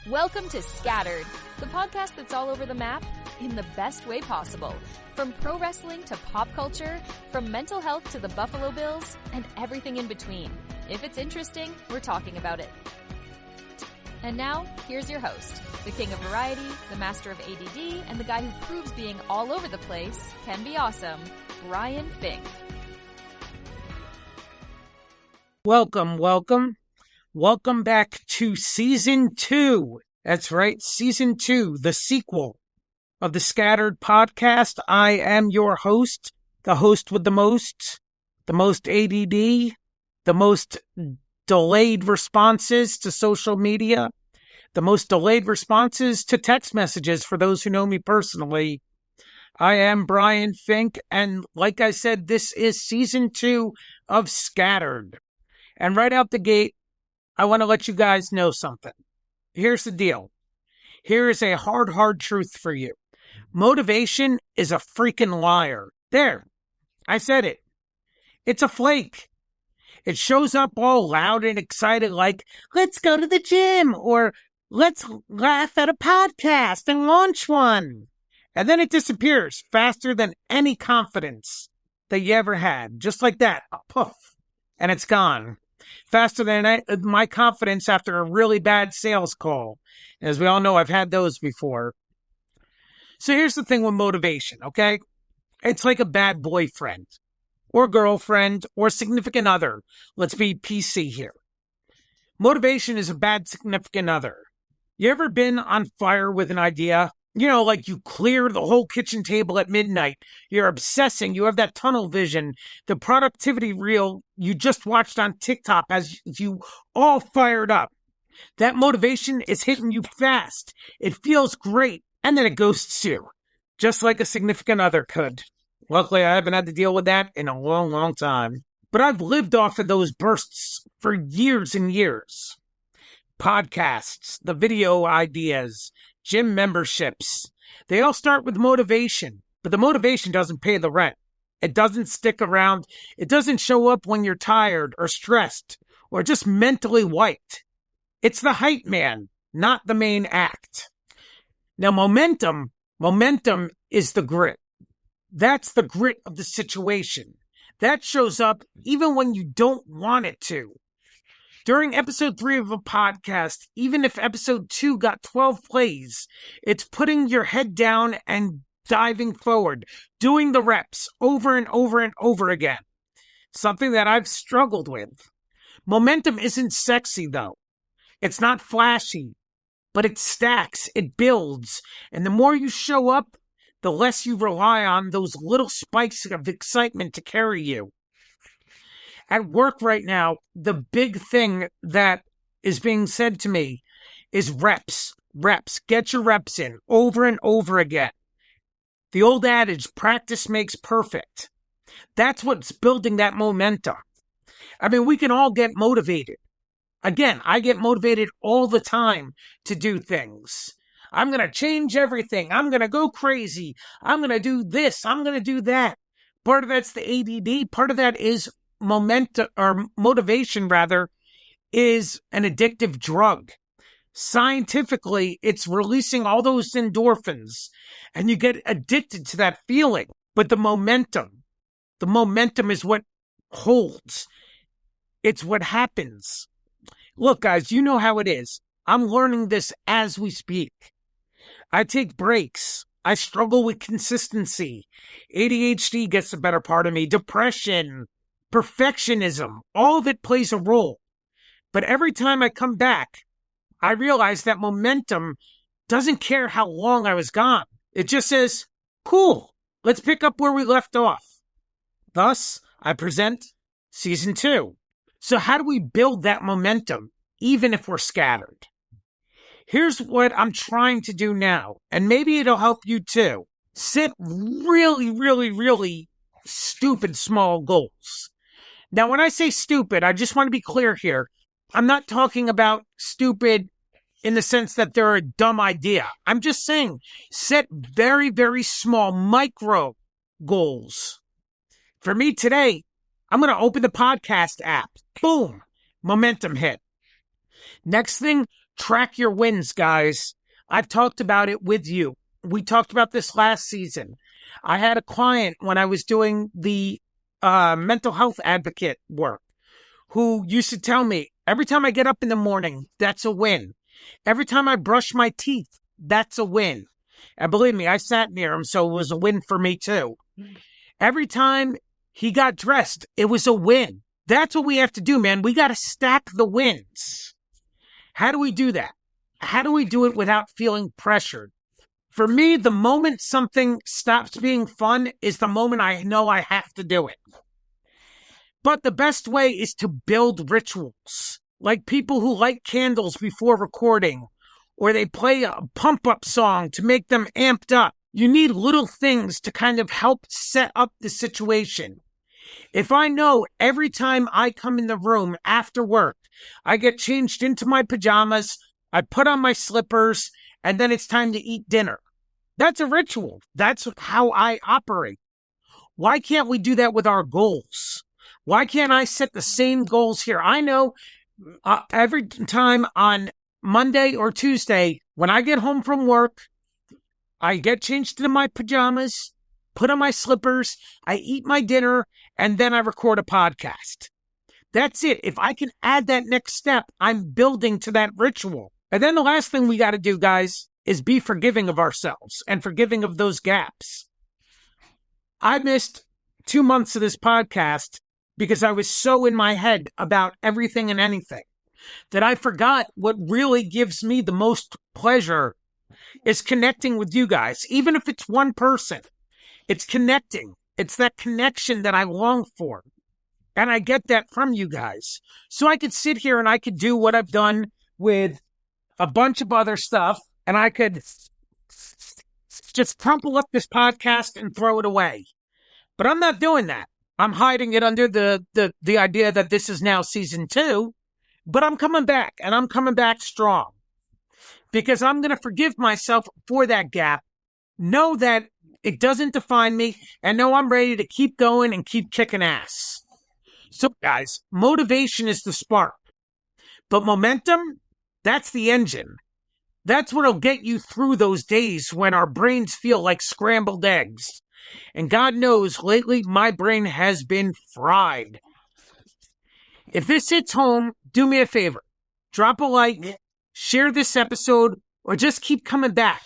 Welcome to Scattered, the podcast that's all over the map in the best way possible. From pro wrestling to pop culture, from mental health to the Buffalo Bills, and everything in between. If it's interesting, we're talking about it. And now, here's your host, the king of variety, the master of ADD, and the guy who proves being all over the place can be awesome, Brian Fink. Welcome back to Season 2. That's right, Season 2, the sequel of the Scattered podcast. I am your host, the host with the most ADD, the most delayed responses to social media, the most delayed responses to text messages for those who know me personally. I am Brian Fink, and like I said, this is Season 2 of Scattered. And right out the gate, I want to let you guys know something. Here's the deal. Here is a hard truth for you. Motivation is a freaking liar. There, I said it. It's a flake. It shows up all loud and excited like, let's go to the gym, or let's laugh at a podcast and launch one. And then it disappears faster than any confidence that you ever had. Just like that. Poof. And it's gone. Faster than my confidence after a really bad sales call. As we all know, I've had those before. So here's the thing with motivation, okay? It's like a bad boyfriend or girlfriend or significant other. Let's be PC here. Motivation is a bad significant other. You ever been on fire with an idea? You know, like you clear the whole kitchen table at midnight. You're obsessing. You have that tunnel vision. The productivity reel you just watched on TikTok as you all fired up. That motivation is hitting you fast. It feels great. And then it ghosts you. Just like a significant other could. Luckily, I haven't had to deal with that in a long time. But I've lived off of those bursts for years and years. Podcasts, the video ideas, gym memberships. They all start with motivation, but the motivation doesn't pay the rent. It doesn't stick around. It doesn't show up when you're tired or stressed or just mentally wiped. It's the hype man, not the main act. Now, momentum is the grit. That's the grit of the situation. That shows up even when you don't want it to. During episode 3 of a podcast, even if episode 2 got 12 plays, it's putting your head down and diving forward, doing the reps over and over and over again. Something that I've struggled with. Momentum isn't sexy, though. It's not flashy, but it stacks, it builds, and the more you show up, the less you rely on those little spikes of excitement to carry you. At work right now, the big thing that is being said to me is reps. Reps. Get your reps in over and over again. The old adage, practice makes perfect. That's what's building that momentum. I mean, we can all get motivated. Again, I get motivated all the time to do things. I'm going to change everything. I'm going to go crazy. I'm going to do this. I'm going to do that. Part of that's the ADD. Part of that is motivation is an addictive drug. Scientifically, it's releasing all those endorphins and you get addicted to that feeling. But the momentum is what holds. It's what happens. Look, guys, you know how it is. I'm learning this as we speak. I take breaks. I struggle with consistency. ADHD gets the better part of me. Depression. Perfectionism, all of it plays a role. But every time I come back, I realize that momentum doesn't care how long I was gone. It just says, cool, let's pick up where we left off. Thus, I present Season 2. So how do we build that momentum, even if we're scattered? Here's what I'm trying to do now, and maybe it'll help you too. Set really stupid small goals. Now, when I say stupid, I just want to be clear here. I'm not talking about stupid in the sense that they're a dumb idea. I'm just saying set very small micro goals. For me today, I'm going to open the podcast app. Boom. Momentum hit. Next thing, Track your wins, guys. I've talked about it with you. We talked about this last season. I had a client when I was doing the mental health advocate work who used to tell me, every time I get up in the morning, that's a win. Every time I brush my teeth, that's a win. And believe me, I sat near him, so it was a win for me too. Every time he got dressed, it was a win. That's what we have to do, man. We got to stack the wins. How do we do that? How do we do it without feeling pressured? For me, the moment something stops being fun is the moment I know I have to do it. But the best way is to build rituals, like people who light candles before recording, or they play a pump-up song to make them amped up. You need little things to kind of help set up the situation. If I know every time I come in the room after work, I get changed into my pajamas, I put on my slippers, and then it's time to eat dinner. That's a ritual. That's how I operate. Why can't we do that with our goals? Why can't I set the same goals here? I know every time on Monday or Tuesday, when I get home from work, I get changed into my pajamas, put on my slippers, I eat my dinner, and then I record a podcast. That's it. If I can add that next step, I'm building to that ritual. And then the last thing we got to do, guys, is be forgiving of ourselves and forgiving of those gaps. I missed 2 months of this podcast because I was so in my head about everything and anything that I forgot what really gives me the most pleasure is connecting with you guys. Even if it's one person, it's connecting. It's that connection that I long for. And I get that from you guys. So I could sit here and I could do what I've done with a bunch of other stuff, and I could just crumple up this podcast and throw it away. But I'm not doing that. I'm hiding it under the idea that this is now season 2, but I'm coming back, and I'm coming back strong because I'm going to forgive myself for that gap, know that it doesn't define me, and know I'm ready to keep going and keep kicking ass. So, guys, motivation is the spark, but momentum, that's the engine. That's what'll get you through those days when our brains feel like scrambled eggs. And God knows, lately, my brain has been fried. If this hits home, do me a favor. Drop a like, share this episode, or just keep coming back.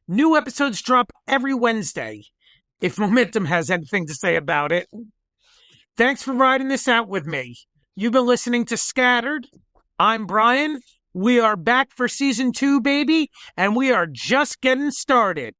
New episodes drop every Wednesday, if Momentum has anything to say about it. Thanks for riding this out with me. You've been listening to Scattered. I'm Brian. We are back for season 2, baby, and we are just getting started.